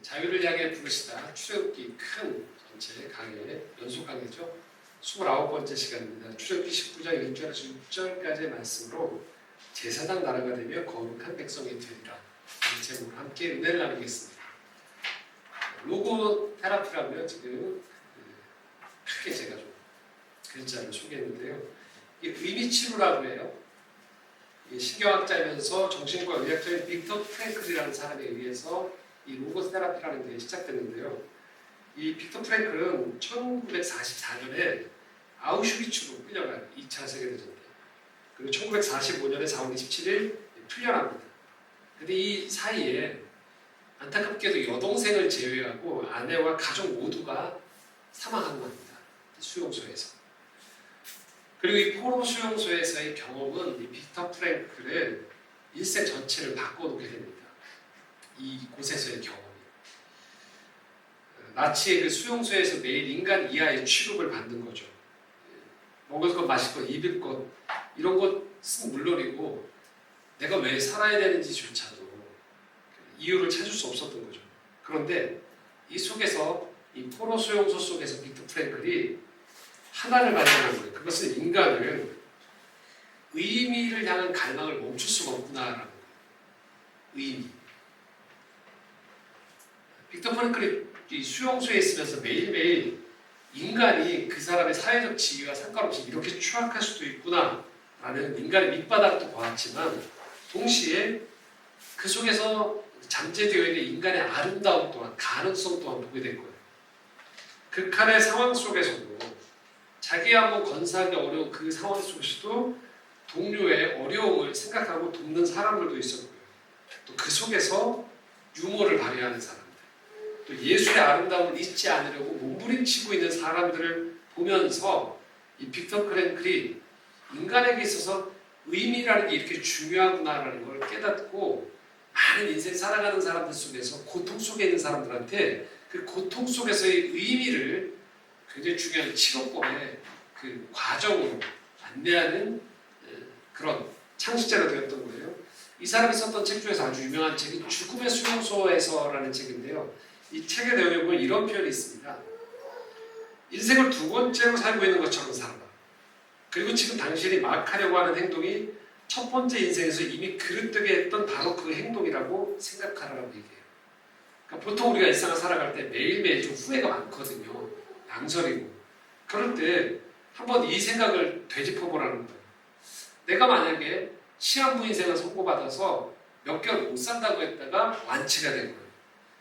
자유를 향해 부르시다 출애굽기 큰 전체 강의, 연속 강의죠. 29번째 시간입니다. 출애굽기 19장 1절에서 6절까지의 말씀으로 제사장 나라가 되며 거룩한 백성이 되리라 이 제목으로 함께 은혜를 나누겠습니다. 로고 테라피라고요. 지금 크게 제가 좀 글자를 소개했는데요. 이게 의미치료라고 해요. 신경학자이면서 정신과 의학자인 빅터 프랭클이라는 사람에 의해서 이 로고 테라피라는 게 시작됐는데요. 이 빅터 프랭클은 1944년에 아우슈비츠로 끌려가요. 2차 세계대전 때. 그리고 1945년에 4월 27일 풀려납니다. 근데 이 사이에 안타깝게도 여동생을 제외하고 아내와 가족 모두가 사망한 겁니다. 수용소에서. 그리고 이 포로 수용소에서의 경험은 이 빅터 프랭클의 일생 전체를 바꿔놓게 됩니다. 이곳에서의 경험이. 나치의 그 수용소에서 매일 인간 이하의 취급을 받는 거죠. 먹을 것, 마실 것, 입을 것 이런 것은 물론이고 내가 왜 살아야 되는지조차도 이유를 찾을 수 없었던 거죠. 그런데 이 속에서 이 포로 수용소 속에서 빅터 프랭클이 하나를 발견한 거예요. 그것은 인간을 의미를 향한 갈망을 멈출 수가 없구나라는 거예요. 의미. 빅터 프랭클이 이 수용소에 있으면서 매일매일 인간이 그 사람의 사회적 지위와 상관없이 이렇게 추악할 수도 있구나라는 인간의 밑바닥도 보았지만 동시에 그 속에서 잠재되어 있는 인간의 아름다움 또한 가능성 또한 보게 된 거예요. 극한의 상황 속에서도 자기가 한번 건사하기 어려운 그 상황 속에서도 동료의 어려움을 생각하고 돕는 사람들도 있었고요. 또 그 속에서 유머를 발휘하는 사람들, 또 예술의 아름다움을 잊지 않으려고 몸부림치고 있는 사람들을 보면서 이 빅터 프랭클이 인간에게 있어서 의미라는 게 이렇게 중요하구나라는 걸 깨닫고 많은 인생 살아가는 사람들 속에서 고통 속에 있는 사람들한테 그 고통 속에서의 의미를 굉장히 중요한 치료법의 그 과정으로 안내하는 그런 창시자가 되었던 거예요. 이 사람이 썼던 책 중에서 아주 유명한 책이 죽음의 수용소에서라는 책인데요. 이 책의 내용에 보면 이런 표현이 있습니다. 인생을 두 번째로 살고 있는 것처럼 살아라. 그리고 지금 당신이 막 하려고 하는 행동이 첫 번째 인생에서 이미 그릇되게 했던 바로 그 행동이라고 생각하라고 얘기해요. 그러니까 보통 우리가 일상을 살아갈 때 매일매일 좀 후회가 많거든요. 양설이고. 그럴 때 한번 이 생각을 되짚어보라는 거예요. 내가 만약에 시한부 인생을 선고받아서 몇 개월 못 산다고 했다가 완치가 된 거예요.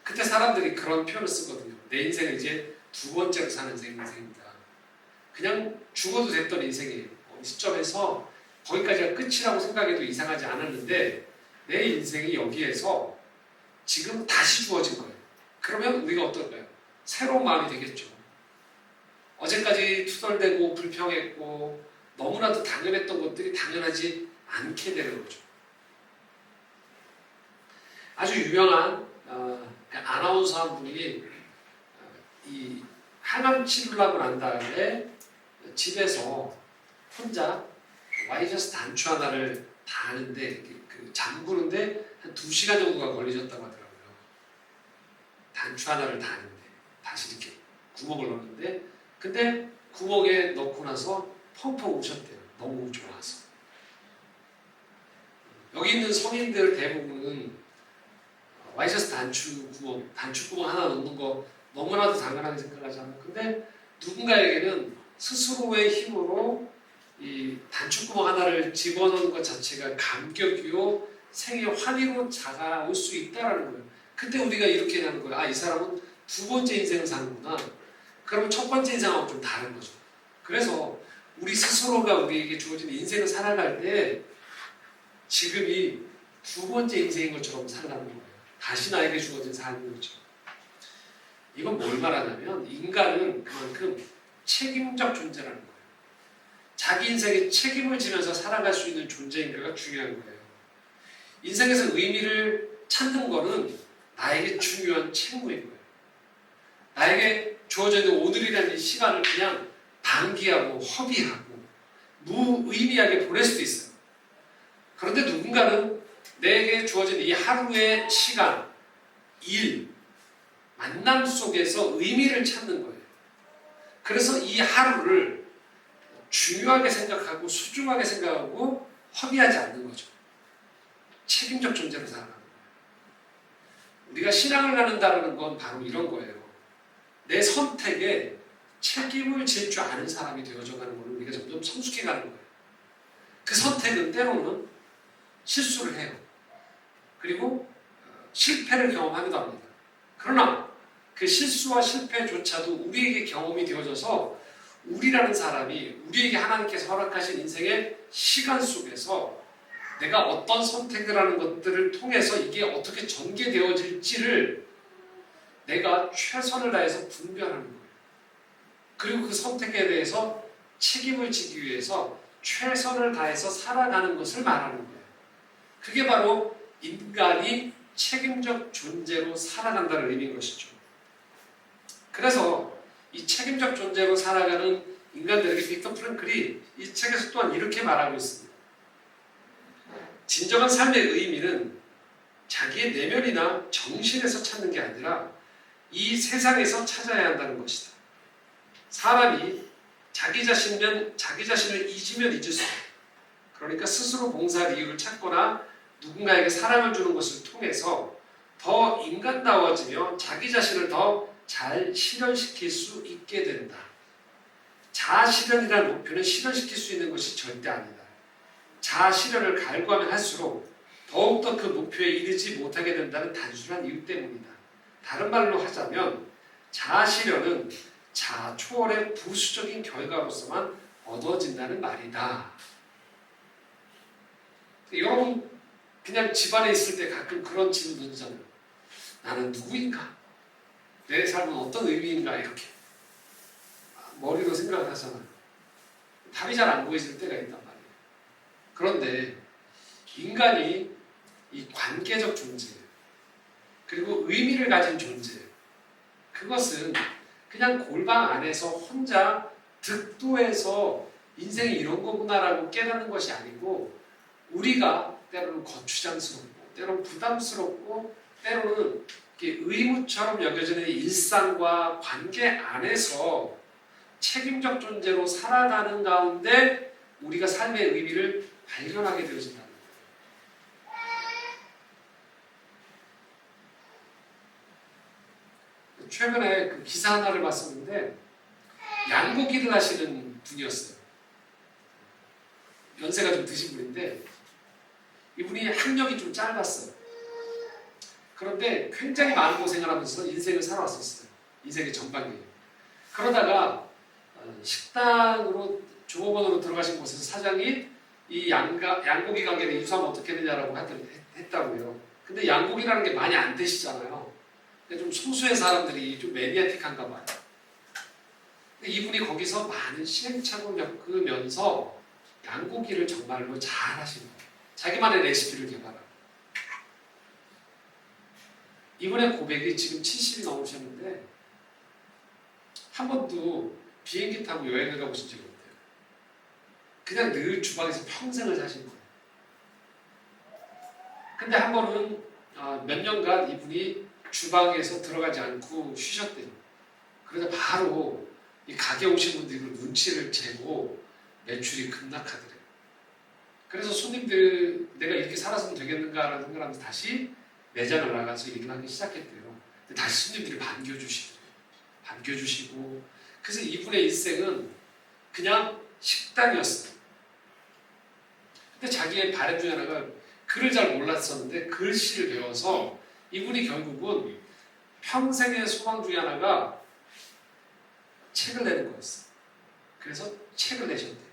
그때 사람들이 그런 표현을 쓰거든요. 내 인생은 이제 두 번째로 사는 인생입니다. 그냥 죽어도 됐던 인생이에요. 어느 시점에서 거기까지가 끝이라고 생각해도 이상하지 않았는데 내 인생이 여기에서 지금 다시 주어진 거예요. 그러면 우리가 어떨까요? 새로운 마음이 되겠죠. 어제까지 투덜대고 불평했고 너무나도 당연했던 것들이 당연하지 않게 되는 거죠. 아주 유명한 아나운서 한 분이 이 항암 치료를 하고 난 다음에 집에서 혼자 와이셔츠 단추 하나를 다는데 그 잠그는데 한 2시간 정도가 걸리셨다고 하더라고요. 단추 하나를 다는데 다시 이렇게 구멍을 넣는데 근데 구멍에 넣고 나서 펑펑 우셨대요. 너무 좋아서. 여기 있는 성인들 대부분은 와이셔츠 단추 구멍 하나 넣는 거 너무나도 당연하게 생각하잖아요. 근데 누군가에게는 스스로의 힘으로 이 단추구멍 하나를 집어넣는 것 자체가 감격이요 생의 환희로 다가올 수 있다라는 거예요. 그때 우리가 이렇게 하는 거예요. 아, 이 사람은 두 번째 인생을 사는구나. 그러면 첫 번째 인생하고 좀 다른 거죠. 그래서 우리 스스로가 우리에게 주어진 인생을 살아갈 때 지금이 두 번째 인생인 것처럼 살아가는 거예요. 다시 나에게 주어진 삶인 거죠. 이건 뭘 말하냐면 인간은 그만큼 책임적 존재라는 거예요. 자기 인생에 책임을 지면서 살아갈 수 있는 존재인가가 중요한 거예요. 인생에서 의미를 찾는 거는 나에게 중요한 책무인 거예요. 나에게 주어져 있는 오늘이라는 이 시간을 그냥 방기하고 허비하고 무의미하게 보낼 수도 있어요. 그런데 누군가는 내게 주어진 이 하루의 시간, 일, 만남 속에서 의미를 찾는 거예요. 그래서 이 하루를 중요하게 생각하고 소중하게 생각하고 허비하지 않는 거죠. 책임적 존재로 살아가는 거예요. 우리가 신앙을 나눈다는 건 바로 이런 거예요. 내 선택에 책임을 질 줄 아는 사람이 되어져 가는 걸 우리가 점점 성숙해 가는 거예요. 그 선택은 때로는 실수를 해요. 그리고 실패를 경험하기도 합니다. 그러나 그 실수와 실패조차도 우리에게 경험이 되어져서 우리라는 사람이 우리에게 하나님께서 허락하신 인생의 시간 속에서 내가 어떤 선택을 하는 것들을 통해서 이게 어떻게 전개되어질지를 내가 최선을 다해서 분별하는 거예요. 그리고 그 선택에 대해서 책임을 지기 위해서 최선을 다해서 살아가는 것을 말하는 거예요. 그게 바로 인간이 책임적 존재로 살아간다는 의미인 것이죠. 그래서 이 책임적 존재로 살아가는 인간들에게 빅터 프랭클이 이 책에서 또한 이렇게 말하고 있습니다. 진정한 삶의 의미는 자기의 내면이나 정신에서 찾는 게 아니라 이 세상에서 찾아야 한다는 것이다. 사람이 자기 자신을 잊으면 잊을수록, 그러니까 스스로 봉사할 이유를 찾거나 누군가에게 사랑을 주는 것을 통해서 더 인간다워지며 자기 자신을 더 잘 실현시킬 수 있게 된다. 자아실현이라는 목표는 실현시킬 수 있는 것이 절대 아니다. 자아실현을 갈구하면 할수록 더욱더 그 목표에 이르지 못하게 된다는 단순한 이유 때문이다. 다른 말로 하자면 자아실현은 자아초월의 부수적인 결과로서만 얻어진다는 말이다. 여러분 그냥 집안에 있을 때 가끔 그런 질문 던지잖아요. 나는 누구인가? 내 삶은 어떤 의미인가? 이렇게 머리로 생각을 하잖아요. 답이 잘 안 보이실 때가 있단 말이에요. 그런데 인간이 이 관계적 존재 그리고 의미를 가진 존재, 그것은 그냥 골방 안에서 혼자 득도해서 인생이 이런 거구나라고 깨닫는 것이 아니고, 우리가 때로는 거추장스럽고 때로는 부담스럽고 때로는 의무처럼 여겨지는 일상과 관계 안에서 책임적 존재로 살아가는 가운데 우리가 삶의 의미를 발견하게 되어진다는 거예요. 최근에 그 기사 하나를 봤었는데 양복 일을 하시는 분이었어요. 연세가 좀 드신 분인데 이분이 학력이 좀 짧았어요. 그런데 굉장히 많은 고생을 하면서 인생을 살아왔었어요. 인생의 전반기에. 그러다가 식당으로 종업원으로 들어가신 곳에서 사장이 이 양고기 가게를 이수하면 어떻게 되냐라고 했다고요. 근데 양고기라는 게 많이 안 드시잖아요. 근데 좀 소수의 사람들이 좀 매니아틱한가 봐요. 근데 이분이 거기서 많은 시행착오를 겪으면서 양고기를 정말로 잘 하시는 거예요. 자기만의 레시피를 개발하고. 이분의 고백이 지금 70이 넘으셨는데 한 번도 비행기 타고 여행을 가보신 적이 없대요. 그냥 늘 주방에서 평생을 사신 거예요. 근데 한 번은 몇 년간 이분이 주방에서 들어가지 않고 쉬셨대요. 그러다 바로 이 가게 오신 분들이 눈치를 채고 매출이 급락하더래요. 그래서 손님들 내가 이렇게 살아서는 되겠는가라는 생각을 하면서 다시 매장을 나가서 일을 하기 시작했대요. 근데 다시 손님들이 반겨주시더래요. 반겨주시고. 그래서 이분의 일생은 그냥 식당이었어요. 근데 자기의 바람 중에 하나가 글을 잘 몰랐었는데 글씨를 배워서 이분이 결국은 평생의 소망 중에 하나가 책을 내는 거였어요. 그래서 책을 내셨대요.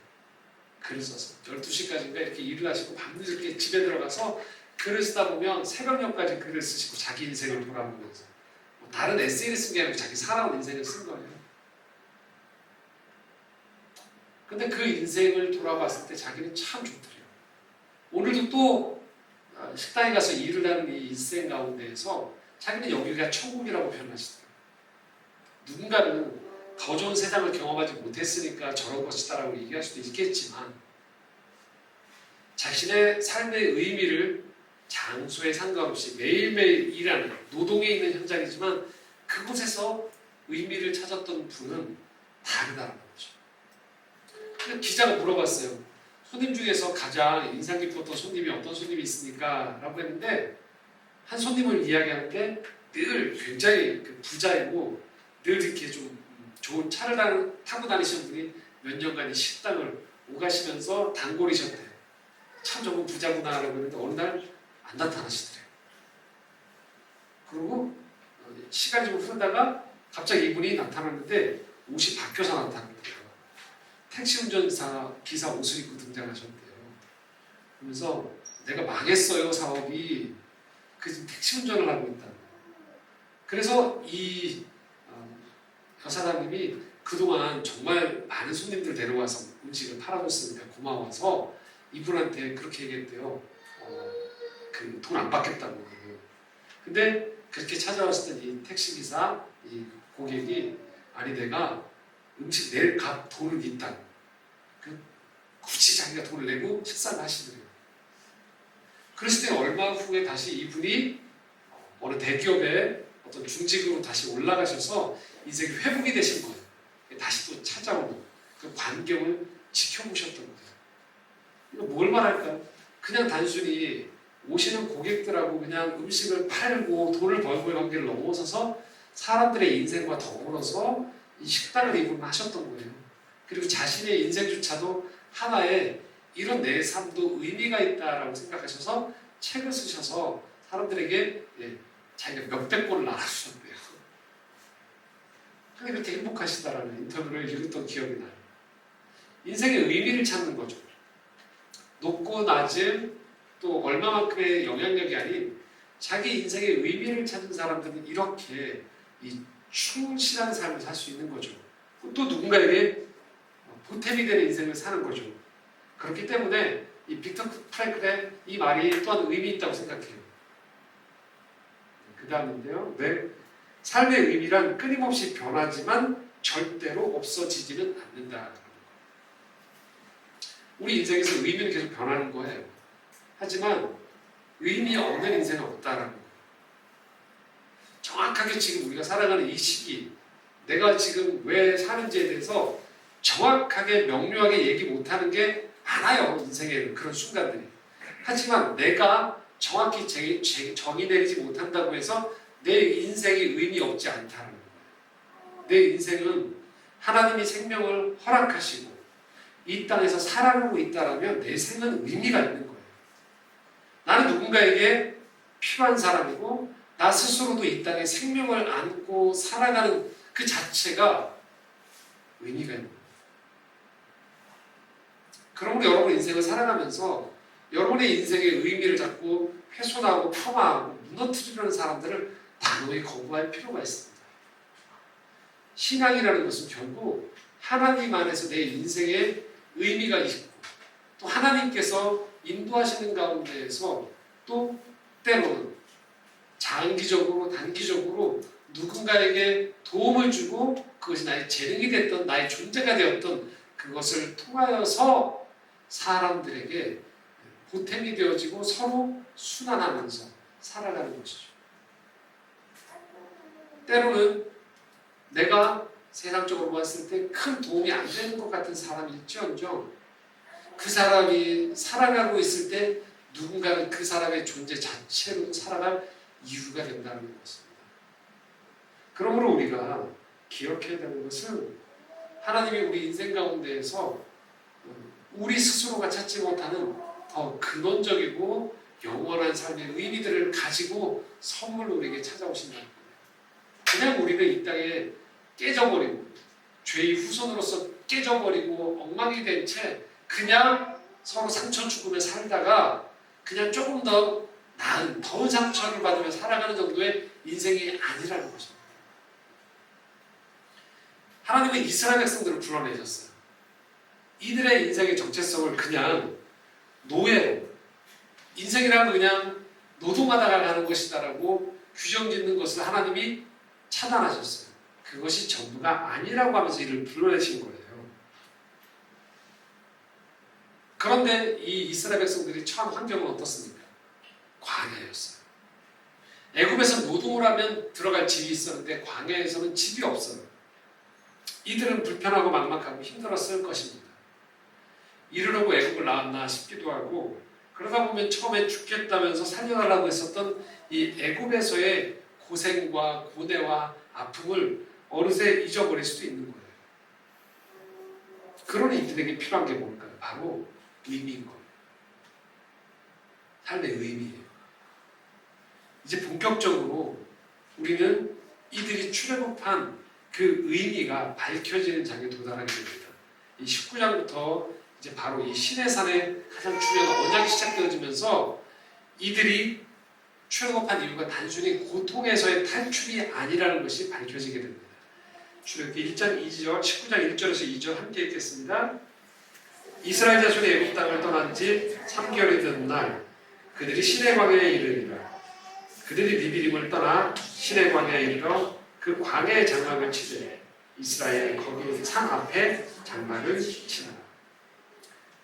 글을 써서 12시까지인가 이렇게 일을 하시고 밤늦게 집에 들어가서 글을 쓰다 보면 새벽녘까지 글을 쓰시고 자기 인생을 돌아보면서 다른 에세이를 쓴 게 아니고 자기 살아온 인생을 쓴 거예요. 근데 그 인생을 돌아봤을 때 자기는 참 좋더래요. 오늘도 또 식당에 가서 일을 하는 이 일생 가운데에서 자기는 여기가 천국이라고 표현하시더라고요. 누군가는 더 좋은 세상을 경험하지 못했으니까 저런 것이다라고 얘기할 수도 있겠지만 자신의 삶의 의미를 장소에 상관없이 매일매일 일하는 노동에 있는 현장이지만 그곳에서 의미를 찾았던 분은 다르다는 거죠. 근데 기자가 물어봤어요. 손님 중에서 가장 인상 깊었던 손님이 어떤 손님이 있습니까? 라고 했는데 한 손님을 이야기하는데 늘 굉장히 부자이고 늘 이렇게 좀 좋은 차를 타고 다니시는 분이 몇 년간 이 식당을 오가시면서 단골이셨대요. 참 저분 부자구나라고 했는데 어느 날 안 나타나시더래요. 그리고 시간이 좀 흐르다가 갑자기 이분이 나타났는데 옷이 바뀌어서 나타난 거예요. 택시 운전사 기사 옷을 입고 등장하셨대요. 그러면서 내가 망했어요 사업이. 지금 택시 운전을 하고 있다. 그래서 이 여사장님이 그동안 정말 많은 손님들 데려와서 음식을 팔아줬으니까 고마워서 이분한테 그렇게 얘기했대요. 돈 안 받겠다고. 근데 그렇게 찾아왔을 때 이 택시기사, 이 고객이 아니 내가 음식 낼 값 돈은 있다. 굳이 자기가 돈을 내고 식사를 하시더래요. 그랬을 때 얼마 후에 다시 이분이 어느 대기업의 어떤 중직으로 다시 올라가셔서 인생이 회복이 되신 거예요. 다시 또 찾아오는 그 광경을 지켜보셨던 거예요. 이거 뭘 말할까요? 그냥 단순히 오시는 고객들하고 그냥 음식을 팔고 돈을 벌고의 관계를 넘어서서 사람들의 인생과 더불어서 이 식당을 이분하셨던 거예요. 그리고 자신의 인생조차도 하나의 이런 내 삶도 의미가 있다라고 생각하셔서 책을 쓰셔서 사람들에게 자기가 몇백 권을 나눠주셨대요. 근데 그렇게 행복하시다라는 인터뷰를 읽었던 기억이 나요. 인생의 의미를 찾는 거죠. 높고 낮은 또 얼마만큼의 영향력이 아닌 자기 인생의 의미를 찾는 사람들은 이렇게 이 충실한 삶을 살 수 있는 거죠. 또 누군가에게 보탬이 되는 인생을 사는 거죠. 그렇기 때문에 이 빅터 프랭클의 이 말이 또한 의미 있다고 생각해요. 그 다음인데요. 삶의 의미란 끊임없이 변하지만 절대로 없어지지는 않는다. 우리 인생에서 의미는 계속 변하는 거예요. 하지만 의미 없는 인생은 없다라는 거예요. 정확하게 지금 우리가 살아가는 이 시기, 내가 지금 왜 사는지에 대해서 정확하게 명료하게 얘기 못하는 게 많아요. 인생에 그런 순간들이. 하지만 내가 정확히 정의 내리지 못한다고 해서 내 인생이 의미 없지 않다는 거예요. 내 인생은 하나님이 생명을 허락하시고 이 땅에서 살아가고 있다라면 내 생은 의미가 있는 거예요. 나는 누군가에게 필요한 사람이고 나 스스로도 이 땅에 생명을 안고 살아가는 그 자체가 의미가 있는 거예요. 그러므로 여러분 인생을 살아가면서 여러분의 인생의 의미를 자꾸 훼손하고 폄하하고 무너뜨리려는 사람들을 단호히 거부할 필요가 있습니다. 신앙이라는 것은 결국 하나님 안에서 내 인생에 의미가 있고 또 하나님께서 인도하시는 가운데에서 또 때로는 장기적으로 단기적으로 누군가에게 도움을 주고 그것이 나의 재능이 됐던 나의 존재가 되었던 그것을 통하여서 사람들에게 보탬이 되어지고 서로 순환하면서 살아가는 것이죠. 때로는 내가 세상적으로 봤을 때 큰 도움이 안 되는 것 같은 사람일지언정 그 사람이 살아가고 있을 때 누군가는 그 사람의 존재 자체로 살아갈 이유가 된다는 것입니다. 그러므로 우리가 기억해야 되는 것은 하나님이 우리 인생 가운데에서 우리 스스로가 찾지 못하는 더 근원적이고 영원한 삶의 의미들을 가지고 선물로 우리에게 찾아오신다는 거예요. 그냥 우리는 이 땅에 깨져버리고 죄의 후손으로서 깨져버리고 엉망이 된 채 그냥 서로 상처 주고며 살다가 그냥 조금 더 나은 더 상처를 받으며 살아가는 정도의 인생이 아니라는 것입니다. 하나님은 이스라엘 백성들을 불러내셨어요. 이들의 인생의 정체성을 그냥 노예로 인생이라는 그냥 노동하다가 가는 것이다라고 규정 짓는 것을 하나님이 차단하셨어요. 그것이 전부가 아니라고 하면서 이를 불러내신 거예요. 그런데 이 이스라엘 백성들이 처한 환경은 어떻습니까? 광야였어요. 애굽에서 노동을 하면 들어갈 집이 있었는데 광야에서는 집이 없어요. 이들은 불편하고 막막하고 힘들었을 것입니다. 이러려고 애굽을 나왔나 싶기도 하고, 그러다 보면 처음에 죽겠다면서 살려달라고 했었던 이 애굽에서의 고생과 고뇌와 아픔을 어느새 잊어버릴 수도 있는 거예요. 그러니 이들에게 필요한 게 뭘까요? 바로 의미인 거예요. 삶의 의미예요. 이제 본격적으로 우리는 이들이 출애굽한 그 의미가 밝혀지는 장에 도달하게 됩니다. 이 19장부터 이제 바로 이 시내산의 가장 중요한 언약이 시작되어지면서 이들이 출애굽한 이유가 단순히 고통에서의 탈출이 아니라는 것이 밝혀지게 됩니다. 출애굽기 1장 2절, 19장 1절에서 2절 함께 읽겠습니다. 이스라엘 자손이 애굽 땅을 떠난 지 3개월이 된 날 그들이 시내 광야에 이르니라. 그들이 리비림을 떠나 시내 광야에 이르러 그 광야의 장막을 치되 이스라엘은 거기 산 앞에 장막을 치니라.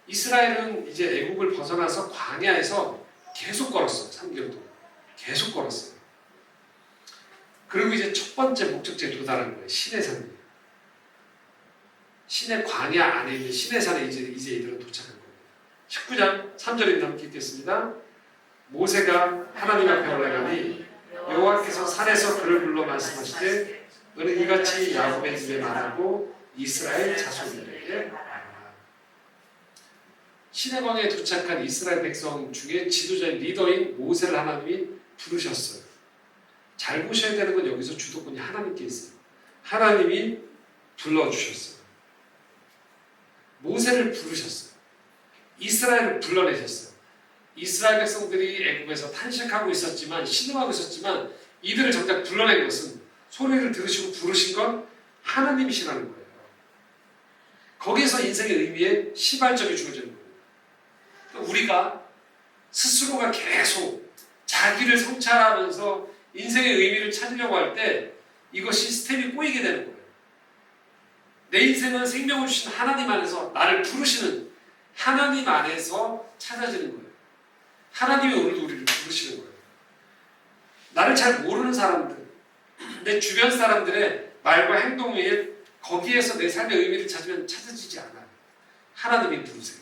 이스라엘은 이제 애국을 벗어나서 광야에서 계속 걸었어요. 3개월 동안 계속 걸었어요. 그리고 이제 첫 번째 목적지에 도달한 거예요. 시내산이에요. 시내 광야 안에 있는 시내산에 이제 이들은 도착한 겁니다. 19장 3절입니다. 함께 읽겠습니다. 모세가 하나님 앞에 올라가니 여호와께서 산에서 그를 불러 말씀하시되 너는 이같이 야곱의 집에 말하고 이스라엘 자손들에게 말하라. 시내 광야에 도착한 이스라엘 백성 중에 지도자인 리더인 모세를 하나님이 부르셨어요. 잘 보셔야 되는 건 여기서 주도권이 하나님께 있어요. 하나님이 불러주셨어요. 모세를 부르셨어요. 이스라엘을 불러내셨어요. 이스라엘 백성들이 애굽에서 탄식하고 있었지만 신음하고 있었지만 이들을 정작 불러낸 것은 소리를 들으시고 부르신 건 하나님이시라는 거예요. 거기에서 인생의 의미에 시발점이 주어지는 거예요. 우리가 스스로가 계속 자기를 성찰하면서 인생의 의미를 찾으려고 할 때 이것이 스텝이 꼬이게 되는 거예요. 내 인생은 생명을 주신 하나님 안에서 나를 부르시는 하나님 안에서 찾아지는 거예요. 하나님이 오늘도 우리를 부르시는 거예요. 나를 잘 모르는 사람들, 내 주변 사람들의 말과 행동 외에 거기에서 내 삶의 의미를 찾으면 찾아지지 않아요. 하나님이 부르세요.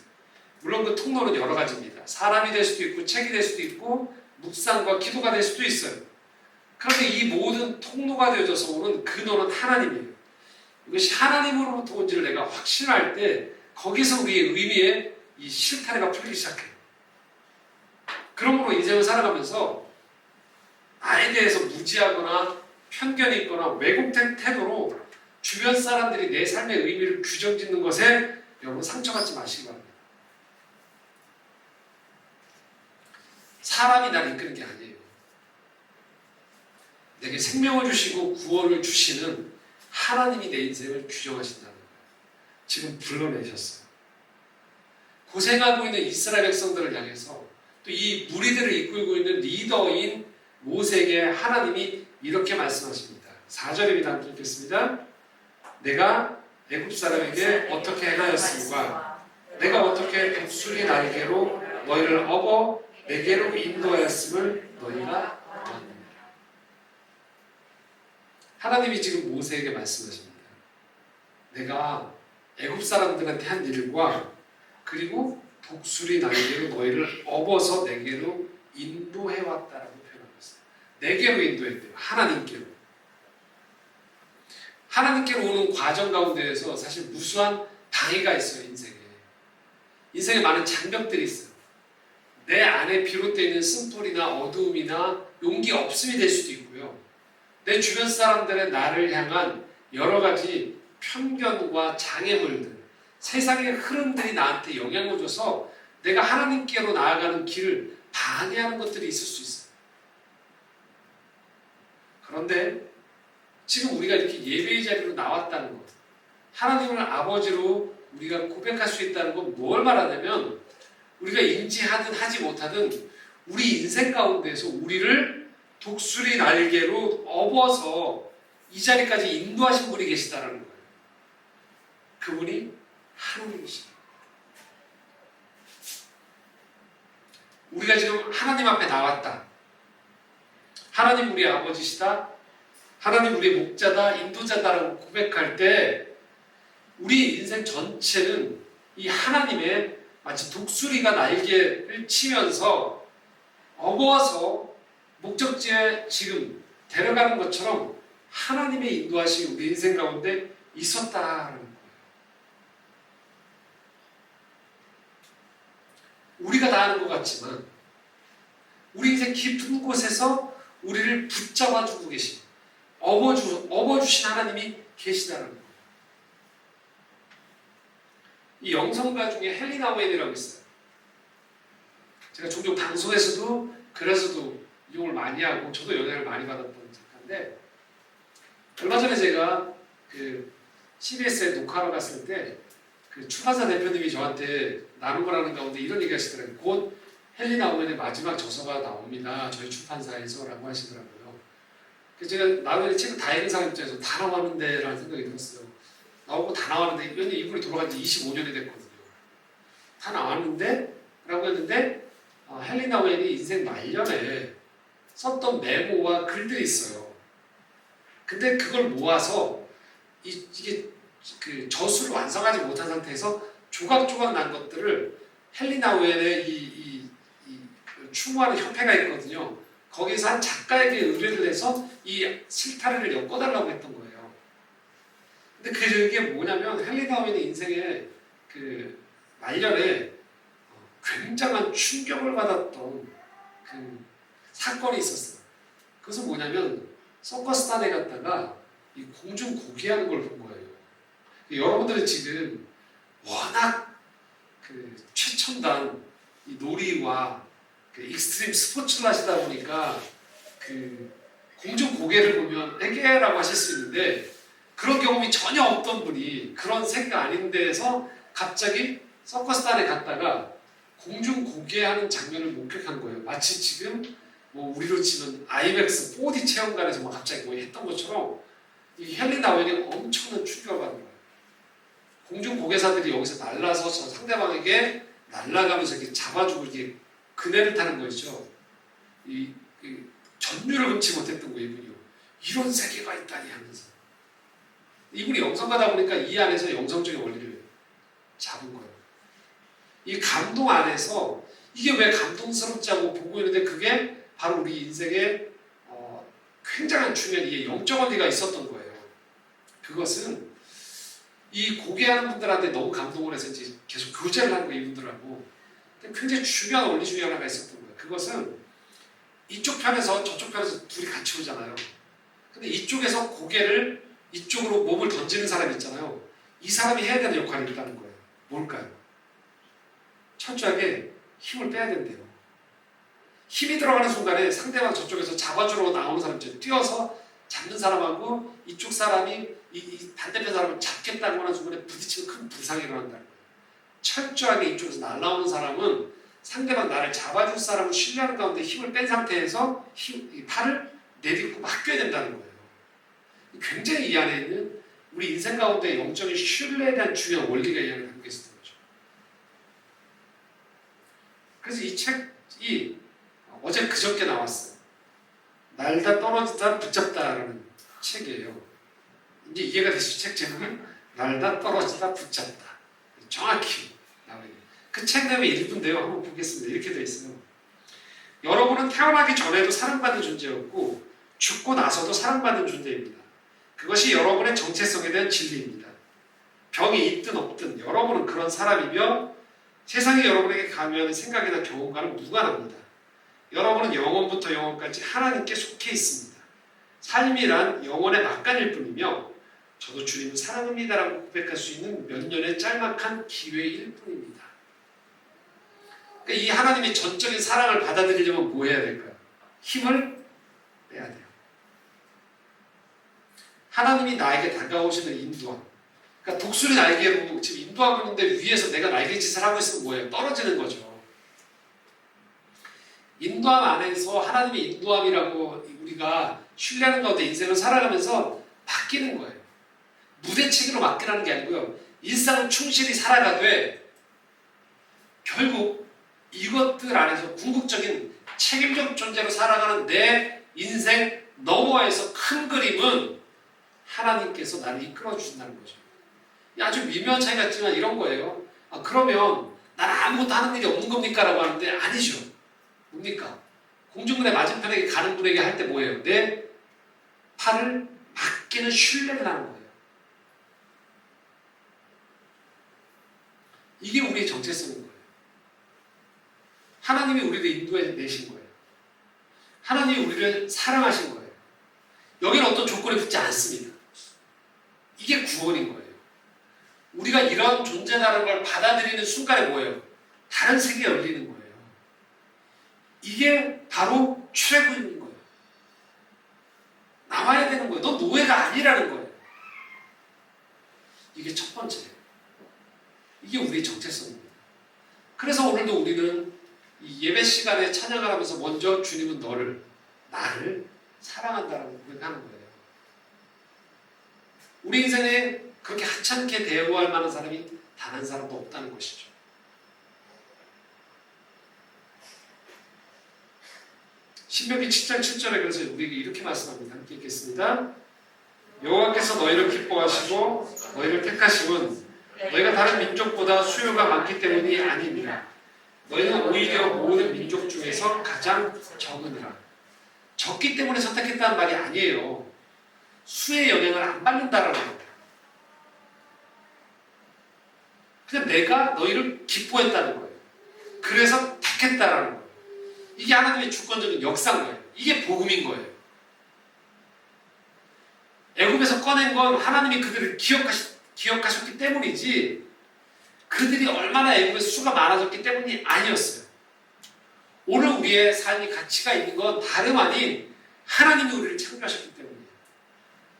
물론 그 통로는 여러 가지입니다. 사람이 될 수도 있고 책이 될 수도 있고 묵상과 기도가 될 수도 있어요. 그런데 이 모든 통로가 되어져서 오는 근원은 하나님이에요. 이것이 하나님으로부터 온지를 내가 확신할 때 거기서 우리의 의미에 이 실타래가 풀리기 시작해요. 그러므로 인생을 살아가면서 나에 대해서 무지하거나 편견이 있거나 왜곡된 태도로 주변 사람들이 내 삶의 의미를 규정짓는 것에 여러분 상처받지 마시기 바랍니다. 사람이 나를 이끄는 게 아니에요. 내게 생명을 주시고 구원을 주시는 하나님이 내 인생을 규정하신다는 거예요. 지금 불러내셨어요. 고생하고 있는 이스라엘 백성들을 향해서 또 이 무리들을 이끌고 있는 리더인 모세에게 하나님이 이렇게 말씀하십니다. 4절입니다. 함께 읽겠습니다. 내가 애굽 사람에게 어떻게 행하였음과 내가 어떻게 독수리 날개로 너희를 업어 내게로 인도하였음을 너희가 알았느니라. 하나님이 지금 모세에게 말씀하십니다. 내가 애굽 사람들한테 한 일과 그리고 독수리 날개로 너희를 업어서 내게로 인도해왔다라고 표현하고 있어요. 내게로 인도했대요. 하나님께로. 하나님께로 오는 과정 가운데에서 사실 무수한 방해가 있어요. 인생에 많은 장벽들이 있어요. 내 안에 비롯되어 있는 쓴뿌리나 어두움이나 용기 없음이 될 수도 있고요. 내 주변 사람들의 나를 향한 여러 가지 편견과 장애물들, 세상의 흐름들이 나한테 영향을 줘서 내가 하나님께로 나아가는 길을 방해하는 것들이 있을 수 있어요. 그런데 지금 우리가 이렇게 예배의 자리로 나왔다는 것, 하나님을 아버지로 우리가 고백할 수 있다는 건 뭘 말하냐면 우리가 인지하든 하지 못하든 우리 인생 가운데서 우리를 독수리 날개로 업어서 이 자리까지 인도하신 분이 계시다는 거예요. 그분이 하나님이십니다. 우리가 지금 하나님 앞에 나왔다. 하나님 우리 아버지시다, 하나님 우리 목자다, 인도자다라고 고백할 때 우리 인생 전체는 이 하나님의 마치 독수리가 날개를 치면서 어버워서 목적지에 지금 데려가는 것처럼 하나님의 인도하심이 우리 인생 가운데 있었다는 거예요. 우리가 다 아는 것 같지만 우리 인생 깊은 곳에서 우리를 붙잡아 주고 계신, 업어주신 하나님이 계시다는 거예요. 이 영성가 중에 헬리나 웬이라고 있어요. 제가 종종 방송에서도 그래서도 이용을 많이 하고 저도 영향을 많이 받았던 작가인데, 얼마 전에 제가 그 CBS에 녹화하러 갔을 때 그 출판사 대표님이 저한테 나누고라는 가운데 이런 얘기 하시더라고요. 곧 헬리나 웬의 마지막 저서가 나옵니다. 저희 출판사에서 라고 하시더라고요. 그래서 제가 나웬의 책을 다 읽은 사람 입장에서 다 나왔는데 라는 생각이 들었어요. 나오고 다 나왔는데 이분이 돌아간 지 25년이 됐거든요. 다 나왔는데? 라고 했는데 헬리나 웬이 인생 말년에 썼던 메모와 글들이 있어요. 근데 그걸 모아서 이게 그 저술을 완성하지 못한 상태에서 조각조각 난 것들을 헬리나 웬의 이 추모하는 협회가 있거든요. 거기서 한 작가에게 의뢰를 해서 이 실타래를 엮어달라고 했던 거예요. 근데 그게 뭐냐면 헬리나 웬의 인생의 그 말년에 굉장한 충격을 받았던 그 사건이 있었어요. 그것은 뭐냐면 서커스단에 갔다가 이 공중 고기하는 걸 본 거예요. 여러분들은 지금 워낙 그 최첨단 이 놀이와 그 익스트림 스포츠를 하시다 보니까 그 공중 고개를 보면 에게라고 하실 수 있는데, 그런 경험이 전혀 없던 분이 그런 세계가 아닌 데에서 갑자기 서커스단에 갔다가 공중 고개하는 장면을 목격한 거예요. 마치 지금 뭐 우리로 치면 IMAX 4D 체험관에서 막 갑자기 뭐 했던 것처럼 이 헬리나 웬이 엄청난 충격을 받은 거예요. 공중 고개사들이 여기서 날라서 저 상대방에게 날아가면서 이렇게 잡아주고 이렇게 그네를 타는 거죠. 이 전율을 금치 못했던 거예요, 이분이요. 이런 세계가 있다니 하면서. 이분이 영성가다 보니까 이 안에서 영성적인 원리를 잡은 거예요. 이 감동 안에서 이게 왜 감동스럽지 않고 보고 있는데, 그게 바로 우리 인생의 굉장한 중요한 이 영적 원리가 있었던 거예요. 그것은 이 고개하는 분들한테 너무 감동을 해서 이제 계속 교제를 하는 거예요, 이분들하고. 굉장히 중요한 원리 중에 하나가 있었던 거예요. 그것은 이쪽 편에서 저쪽 편에서 둘이 같이 오잖아요. 근데 이쪽에서 고개를 이쪽으로 몸을 던지는 사람이 있잖아요. 이 사람이 해야 되는 역할이 있다는 거예요. 뭘까요? 철저하게 힘을 빼야 된대요. 힘이 들어가는 순간에 상대방 저쪽에서 잡아주러 나오는 사람 있죠. 뛰어서 잡는 사람하고 이쪽 사람이 이 반대편 사람을 잡겠다고 하는 순간에 부딪히면 큰 부상이 일어난다는 거예요. 철저하게 이쪽에서 날아오는 사람은 상대방 나를 잡아줄 사람을 신뢰하는 가운데 힘을 뺀 상태에서 이 팔을 내딛고 맡겨야 된다는 거예요. 굉장히 이 안에 있는 우리 인생 가운데 영적인 신뢰에 대한 중요한 원리가 이 안에 담겨 있었던 거죠. 그래서 이 책이 어제 그저께 나왔어요. 날다 떨어지다 붙잡다라는 책이에요. 이제 이해가 되시죠? 책 제목은 날다 떨어지다 붙잡다. 정확히 나와요. 그 책 내용이 읽은데요. 한번 보겠습니다. 이렇게 되어 있어요. 여러분은 태어나기 전에도 사랑받는 존재였고 죽고 나서도 사랑받는 존재입니다. 그것이 여러분의 정체성에 대한 진리입니다. 병이 있든 없든 여러분은 그런 사람이며 세상이 여러분에게 강요하는 생각이나 경험과는 무관합니다. 여러분은 영원부터 영원까지 하나님께 속해 있습니다. 삶이란 영원의 막간일 뿐이며 저도 주님을 사랑합니다라고 고백할 수 있는 몇 년의 짤막한 기회일 뿐입니다. 그러니까 이 하나님의 전적인 사랑을 받아들이려면 뭐 해야 될까요? 힘을 빼야 돼요. 하나님이 나에게 다가오시는 인도함. 그러니까 독수리 날개로 지금 인도하고 있는데 위에서 내가 날개짓을 하고 있으면 뭐예요? 떨어지는 거죠. 인도함 안에서 하나님의 인도함이라고 우리가 신뢰하는 가운데 인생을 살아가면서 바뀌는 거예요. 무대책으로 맡기라는 게 아니고요. 일상을 충실히 살아가되 결국 이것들 안에서 궁극적인 책임적 존재로 살아가는 내 인생 너머에서 큰 그림은 하나님께서 나를 이끌어 주신다는 거죠. 아주 미묘한 차이 같지만 이런 거예요. 그러면 나는 아무것도 하는 일이 없는 겁니까? 라고 하는데 아니죠. 뭡니까? 공중분해 맞은편에게 가는 분에게 할 때 뭐예요? 내 팔을 맡기는 신뢰를 하는 거예요. 이게 우리의 정체성인 거예요. 하나님이 우리를 인도해 내신 거예요. 하나님이 우리를 사랑하신 거예요. 여기는 어떤 조건이 붙지 않습니다. 이게 구원인 거예요. 우리가 이런 존재라는 걸 받아들이는 순간에 뭐예요? 다른 세계가 열리는 거예요. 이게 바로 출애굽인 거예요. 나와야 되는 거예요. 넌 노예가 아니라는 거예요. 이게 첫 번째예요. 이게 우리의 정체성입니다. 그래서 오늘도 우리는 이 예배 시간에 찬양을 하면서 먼저 주님은 나를 사랑한다라고 고백하는 거예요. 우리 인생에 그렇게 하찮게 대우할 만한 사람이 단 한 사람도 없다는 것이죠. 신명기 7장 7절에 그래서 우리에게 이렇게 말씀합니다. 함께 읽겠습니다. 여호와께서 너희를 기뻐하시고 너희를 택하심은 너희가 다른 민족보다 수요가 많기 때문이 아닙니다. 너희는 오히려 모든 민족 중에서 가장 적으니라. 적기 때문에 선택했다는 말이 아니에요. 수의 영향을 안 받는다라는 겁니다. 그냥 내가 너희를 기뻐했다는 거예요. 그래서 택했다라는 거예요. 이게 하나님의 주권적인 역사인 거예요. 이게 복음인 거예요. 애굽에서 꺼낸 건 하나님이 그들을 기억하셨기 때문이지 그들이 얼마나 애굽에 수가 많아졌기 때문이 아니었어요. 오늘 우리의 삶이 가치가 있는 건 다름 아닌 하나님이 우리를 창조하셨기 때문이에요.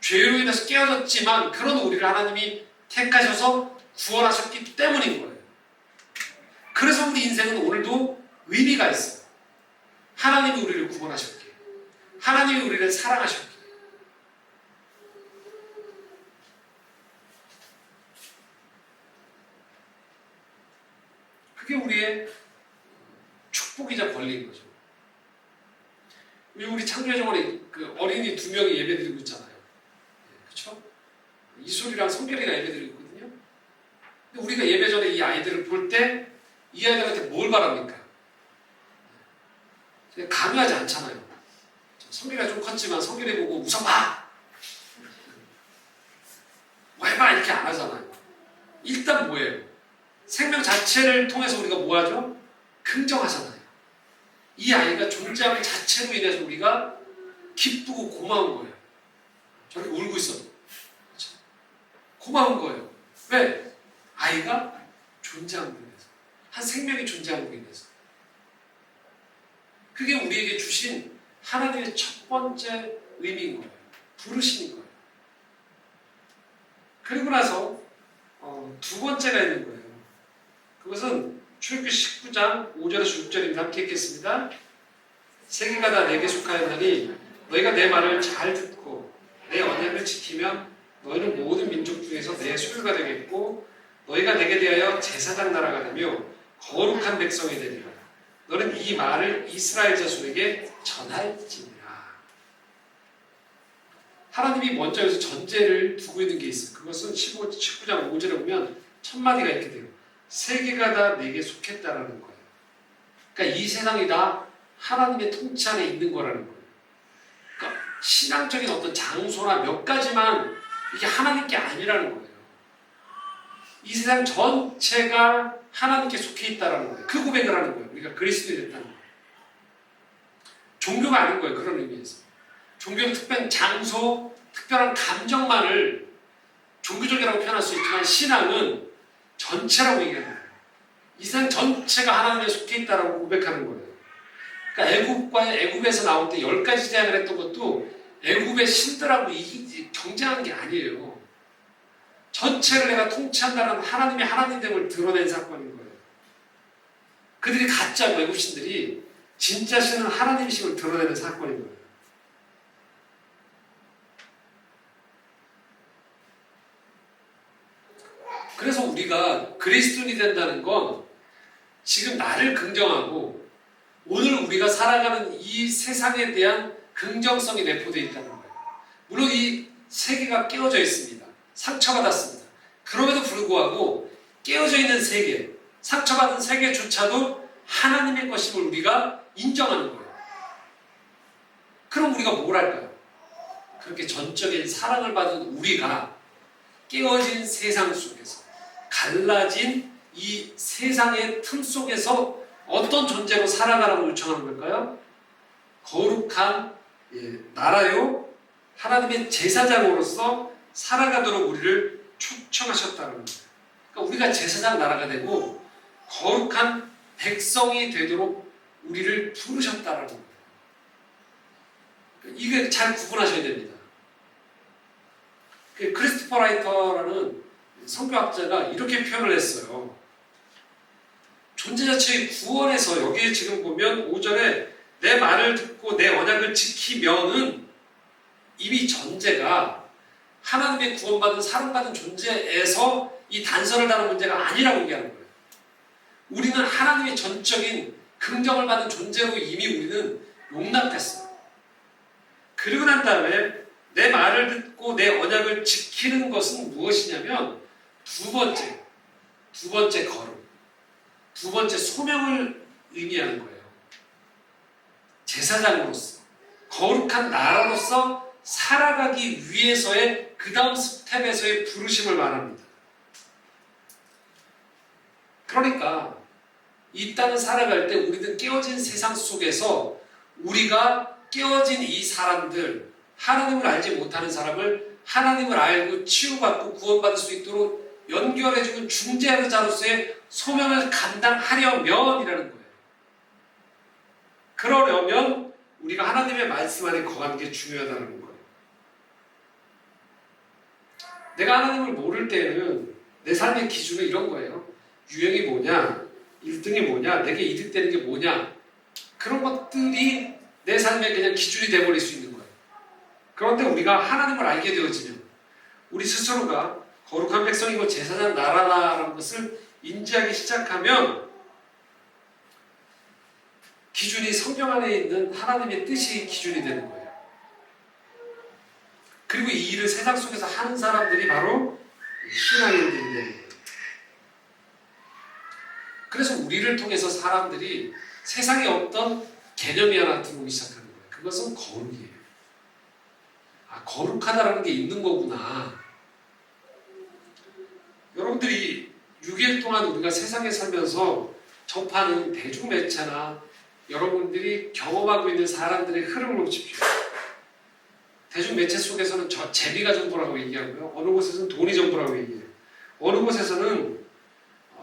죄로 인해서 깨어졌지만 그런 우리를 하나님이 택하셔서 구원하셨기 때문인 거예요. 그래서 우리 인생은 오늘도 의미가 있어요. 하나님이 우리를 구원하셨기에, 하나님이 우리를 사랑하셨기에. 그게 우리의 축복이자 권리인 거죠. 우리 창조정원에 그 어린이 2명이 예배드리고 있잖아요. 그렇죠? 이솔이랑 성결이가 예배드리고 있거든요. 근데 우리가 예배 전에 이 아이들을 볼 때 이 아이들한테 뭘 바랍니까? 강요하지 않잖아요. 성결이가 좀 컸지만 성결이 보고 웃어봐! 뭐 해봐! 이렇게 안 하잖아요. 일단 뭐예요? 생명 자체를 통해서 우리가 뭐 하죠? 긍정하잖아요. 이 아이가 존재하는 자체로 인해서 우리가 기쁘고 고마운 거예요. 저렇게 울고 있어도. 그렇죠? 고마운 거예요. 왜? 아이가 존재하는 거예요. 한 생명이 존재하는 인해서. 그게 우리에게 주신 하나님의 첫 번째 의미인 거예요. 부르심인 거예요. 그리고 나서 두 번째가 있는 거예요. 그것은 출애굽기 19장 5절에서 6절입니다. 함께 읽겠습니다. 세계가 다 내게 속하였나니 너희가 내 말을 잘 듣고 내 언약을 지키면 너희는 모든 민족 중에서 내 소유가 되겠고 너희가 내게 대하여 제사장 나라가 되며 거룩한 백성이 되리라. 너는 이 말을 이스라엘 자손에게 전할지니라. 하나님이 먼저 여기서 전제를 두고 있는 게 있어요. 그것은 19장 5절에 보면 첫 마디가 이렇게 돼요. 세계가 다 내게 속했다라는 거예요. 그러니까 이 세상이 다 하나님의 통치 안에 있는 거라는 거예요. 그러니까 신앙적인 어떤 장소나 몇 가지만 이게 하나님께 아니라는 거예요. 이 세상 전체가 하나님께 속해 있다라는 거예요. 그 고백을 하는 거예요. 우리가 그리스도인이 됐다는 거예요. 종교가 아닌 거예요. 그런 의미에서. 종교는 특별한 장소, 특별한 감정만을 종교적이라고 표현할 수 있지만 신앙은 전체라고 얘기하는 거예요. 이 세상 전체가 하나님에 속해 있다라고 고백하는 거예요. 그러니까 애굽에서 나올 때 10가지 제안을 했던 것도 애굽의 신들하고 경쟁하는 게 아니에요. 전체를 내가 통치한다는 하나님의 하나님됨을 드러낸 사건인 거예요. 그들이 가짜 애굽 신들이 진짜 신은 하나님이심을 드러내는 사건인 거예요. 그래서 우리가 그리스도인이 된다는 건 지금 나를 긍정하고 오늘 우리가 살아가는 이 세상에 대한 긍정성이 내포되어 있다는 거예요. 물론 이 세계가 깨어져 있습니다. 상처받았습니다. 그럼에도 불구하고 깨어져 있는 세계, 상처받은 세계조차도 하나님의 것임을 우리가 인정하는 거예요. 그럼 우리가 뭘 할까요? 그렇게 전적인 사랑을 받은 우리가 깨어진 세상 속에서, 갈라진 이 세상의 틈 속에서 어떤 존재로 살아가라고 요청하는 걸까요? 거룩한 나라요 하나님의 제사장으로서 살아가도록 우리를 초청하셨다는 거예요. 그러니까 우리가 제사장 나라가 되고 거룩한 백성이 되도록 우리를 부르셨다는 거예요. 이게 잘 구분하셔야 됩니다. 크리스토퍼 라이터라는 성교학자가 이렇게 표현을 했어요. 존재 자체의 구원에서, 여기에 지금 보면 5절에 내 말을 듣고 내 언약을 지키면은 이미 전제가 하나님의 구원받은 사랑받은 존재에서 이 단서를 다는 문제가 아니라고 얘기하는 거예요. 우리는 하나님의 전적인 긍정을 받은 존재로 이미 우리는 용납됐어요. 그리고 난 다음에 내 말을 듣고 내 언약을 지키는 것은 무엇이냐면 두 번째 걸음, 두 번째 소명을 의미하는 거예요. 제사장으로서, 거룩한 나라로서 살아가기 위해서의 그 다음 스텝에서의 부르심을 말합니다. 그러니까 이 땅을 살아갈 때 우리는 깨어진 세상 속에서 우리가 깨어진 이 사람들, 하나님을 알지 못하는 사람을 하나님을 알고 치유받고 구원받을 수 있도록 연결해주는 중재하는 자로서의 소명을 감당하려면이라는 거예요. 그러려면 우리가 하나님의 말씀 안에 거하는 게 중요하다는 거예요. 내가 하나님을 모를 때는 내 삶의 기준은 이런 거예요. 유행이 뭐냐, 1등이 뭐냐, 내게 이득되는 게 뭐냐, 그런 것들이 내 삶의 그냥 기준이 되어버릴 수 있는 거예요. 그런데 우리가 하나님을 알게 되어지면 우리 스스로가 거룩한 백성이고 제사장 나라라는 것을 인지하기 시작하면 기준이 성경 안에 있는 하나님의 뜻이 기준이 되는 거예요. 그리고 이 일을 세상 속에서 하는 사람들이 바로 신앙인들이 되는 거예요. 그래서 우리를 통해서 사람들이 세상에 어떤 개념이 하나 들어오기 시작하는 거예요. 그것은 거룩이에요. 아, 거룩하다라는 게 있는 거구나. 여러분들이 6일 동안 우리가 세상에 살면서 접하는 대중매체나 여러분들이 경험하고 있는 사람들의 흐름을 보십시오. 대중매체 속에서는 재미가 전부라고 얘기하고요. 어느 곳에서는 돈이 전부라고 얘기해요. 어느 곳에서는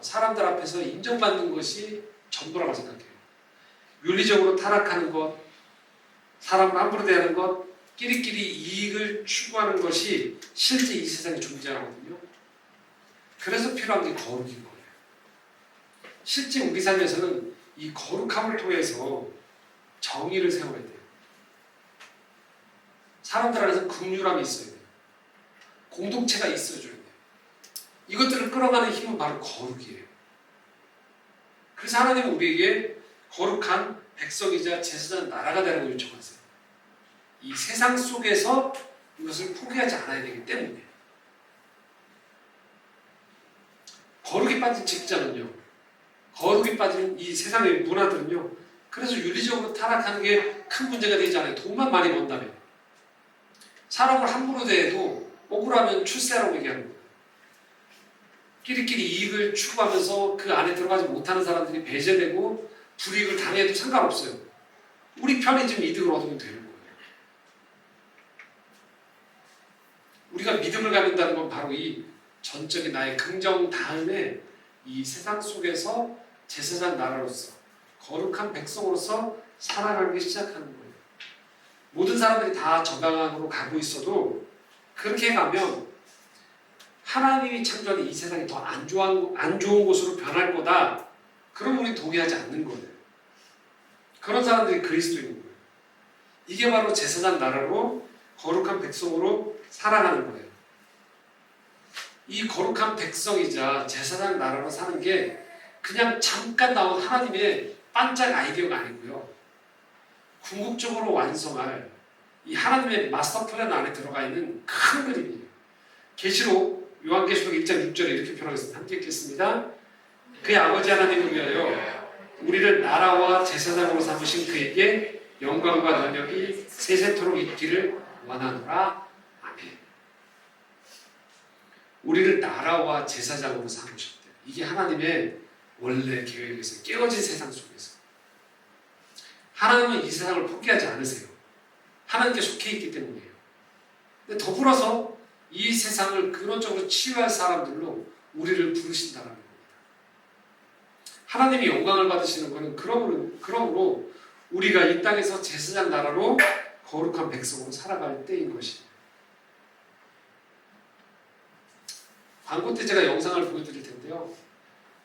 사람들 앞에서 인정받는 것이 전부라고 생각해요. 윤리적으로 타락하는 것, 사람을 함부로 대하는 것, 끼리끼리 이익을 추구하는 것이 실제 이 세상에 존재하거든요. 그래서 필요한 게 거룩인 거예요. 실제 우리 삶에서는 이 거룩함을 통해서 정의를 세워야 돼요. 사람들 안에서 긍휼함이 있어야 돼요. 공동체가 있어줘야 돼요. 이것들을 끌어가는 힘은 바로 거룩이에요. 그래서 하나님은 우리에게 거룩한 백성이자 제사장 나라가 되라고 요청하세요. 이 세상 속에서 이것을 포기하지 않아야 되기 때문에. 거룩이 빠진 직장은요, 거룩이 빠진 이 세상의 문화들은요, 그래서 윤리적으로 타락하는 게 큰 문제가 되지 않아요. 돈만 많이 번다면. 사람을 함부로 대해도 억울하면 출세라고 얘기하는 거예요. 끼리끼리 이익을 추구하면서 그 안에 들어가지 못하는 사람들이 배제되고 불이익을 당해도 상관없어요. 우리 편이 좀 이득을 얻으면 되는 거예요. 우리가 믿음을 갖는다는 건 바로 이 전적인 나의 긍정 다음에 이 세상 속에서 제사장 나라로서 거룩한 백성으로서 살아가기 시작하는 거예요. 모든 사람들이 다 저 방향으로 가고 있어도 그렇게 가면 하나님이 창조한 이 세상이 더 안 좋은 곳으로 변할 거다. 그럼 우리 동의하지 않는 거예요. 그런 사람들이 그리스도인 거예요. 이게 바로 제사장 나라로 거룩한 백성으로 살아가는 거예요. 이 거룩한 백성이자 제사장 나라로 사는 게 그냥 잠깐 나온 하나님의 반짝 아이디어가 아니고요. 궁극적으로 완성할 이 하나님의 마스터 플랜 안에 들어가 있는 큰 그림이에요. 계시록 요한계시록 1장 6절에 이렇게 표현하겠습니다. 함께 읽겠습니다. 그의 아버지 하나님을 위하여 우리를 나라와 제사장으로 삼으신 그에게 영광과 능력이 세세토록 있기를 원하노라. 아멘. 우리를 나라와 제사장으로 삼으셨대요. 이게 하나님의 원래 계획에서 깨어진 세상 속에서 하나님은 이 세상을 포기하지 않으세요. 하나님께 속해 있기 때문이에요. 근데 더불어서 이 세상을 근원적으로 치유할 사람들로 우리를 부르신다는 겁니다. 하나님이 영광을 받으시는 것은 그러므로 우리가 이 땅에서 제사장 나라로 거룩한 백성으로 살아갈 때인 것입니다. 광고 때 제가 영상을 보여드릴 텐데요.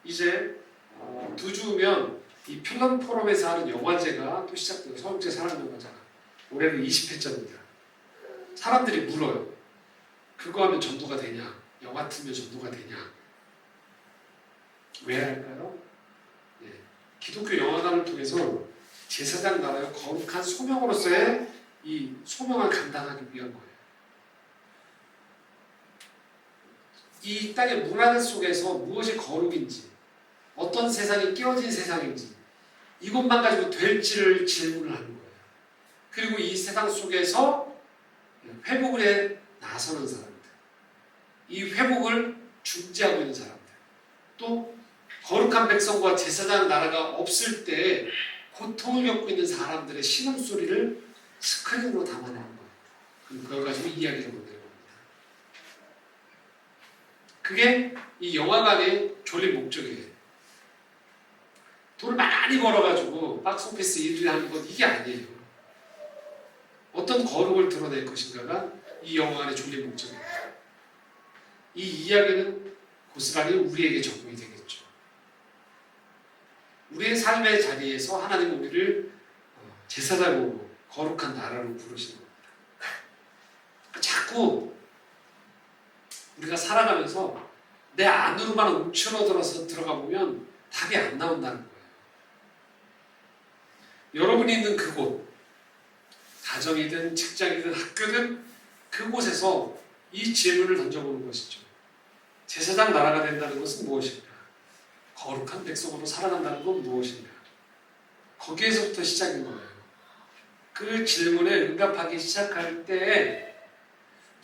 이제 2주 후면 이 필름 포럼에서 하는 영화제가 또 시작돼요. 서울제 사랑영화제가. 올해는 20회째입니다. 사람들이 물어요. 그거 하면 전도가 되냐? 영화 틀면 전도가 되냐? 왜 할까요? 네. 기독교 영화관을 통해서 제사장 나라의 거룩한 소명으로서의 이 소명을 감당하기 위한 거예요. 이 땅의 문화 속에서 무엇이 거룩인지, 어떤 세상이 깨어진 세상인지, 이것만 가지고 될지를 질문을 하는 거예요. 그리고 이 세상 속에서 회복을 해 나서는 사람들, 이 회복을 중재하고 있는 사람들, 또 거룩한 백성과 제사장 나라가 없을 때 고통을 겪고 있는 사람들의 신음소리를 스크린으로 담아내는 거예요. 그걸 가지고 이야기를 만드는 겁니다. 그게 이 영화관의 졸린 목적이에요. 돈을 많이 벌어가지고 박스오피스 1위를 하는 건 이게 아니에요. 어떤 거룩을 드러낼 것인가가 이 영화관의 졸린 목적입니다. 이 이야기는 고스란히 우리에게 적용이 되겠죠. 우리의 삶의 자리에서 하나님은 우리를 제사장으로 거룩한 나라로 부르시는 겁니다. 자꾸 우리가 살아가면서 내 안으로만 움츠러들어서 들어가 보면 답이 안 나온다는 거예요. 여러분이 있는 그곳, 가정이든 직장이든 학교든 그곳에서 이 질문을 던져보는 것이죠. 제사장 나라가 된다는 것은 무엇인가? 거룩한 백성으로 살아간다는 건 무엇인가? 거기에서부터 시작인 거예요. 그 질문에 응답하기 시작할 때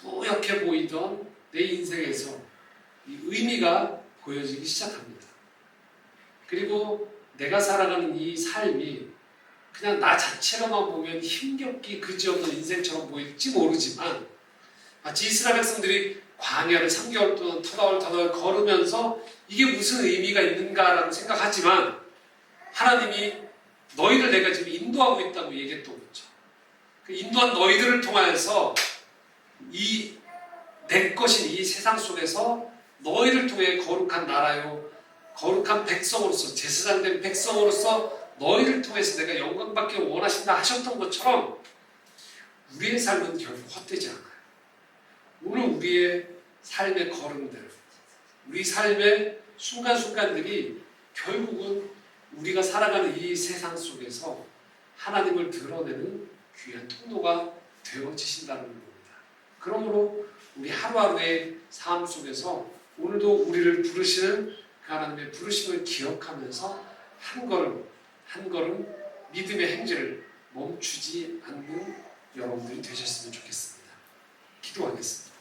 뿌옇게 보이던 내 인생에서 이 의미가 보여지기 시작합니다. 그리고 내가 살아가는 이 삶이 그냥 나 자체로만 보면 힘겹기 그지없는 인생처럼 보일지 모르지만 마치 이스라엘 백성들이 광야를 3개월 동안 터덜터덜 걸으면서 이게 무슨 의미가 있는가라고 생각하지만 하나님이 너희를 내가 지금 인도하고 있다고 얘기했던 거죠. 그 인도한 너희들을 통하여서 내 것인 이 세상 속에서 너희를 통해 거룩한 나라요 거룩한 백성으로서 제사장된 백성으로서 너희를 통해서 내가 영광받기를 원하신다 하셨던 것처럼 우리의 삶은 결코 헛되지 않아요. 오늘 우리의 삶의 걸음들, 우리 삶의 순간순간들이 결국은 우리가 살아가는 이 세상 속에서 하나님을 드러내는 귀한 통로가 되어지신다는 겁니다. 그러므로 우리 하루하루의 삶 속에서 오늘도 우리를 부르시는 그 하나님의 부르심을 기억하면서 한 걸음 한 걸음 믿음의 행진을 멈추지 않는 여러분들이 되셨으면 좋겠습니다. 기도하겠습니다.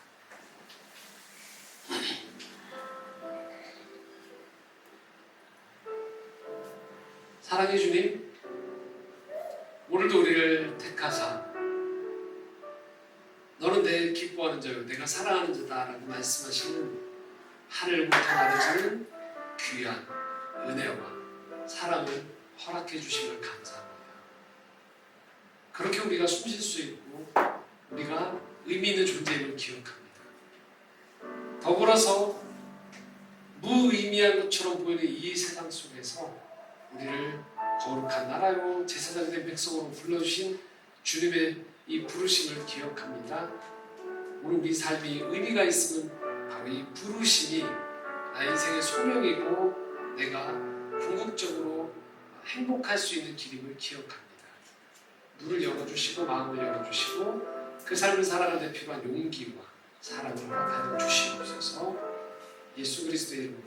사랑해 주님, 오늘도 우리를 택하사 너는 내 기뻐하는 자요 내가 사랑하는 자다라고 말씀하시는 하늘부터 나르시는 귀한 은혜와 사랑을 허락해 주심을 감사합니다. 그렇게 우리가 숨쉴 수 있고 우리가 의미 있는 존재임을 기억합니다. 더불어서 무의미한 것처럼 보이는 이 세상 속에서 우리를 거룩한 나라요 제사장된 백성으로 불러주신 주님의 이 부르심을 기억합니다. 오늘 우리 삶이 의미가 있으면 바로 이 부르심이 나의 인생의 소명이고 내가 궁극적으로 행복할 수 있는 길임을 기억합니다. 눈을 열어주시고 마음을 열어주시고 그 삶을 살아가는 데 필요한 용기와 사랑을 허락하여 주시옵소서. 예수 그리스도의 이름으로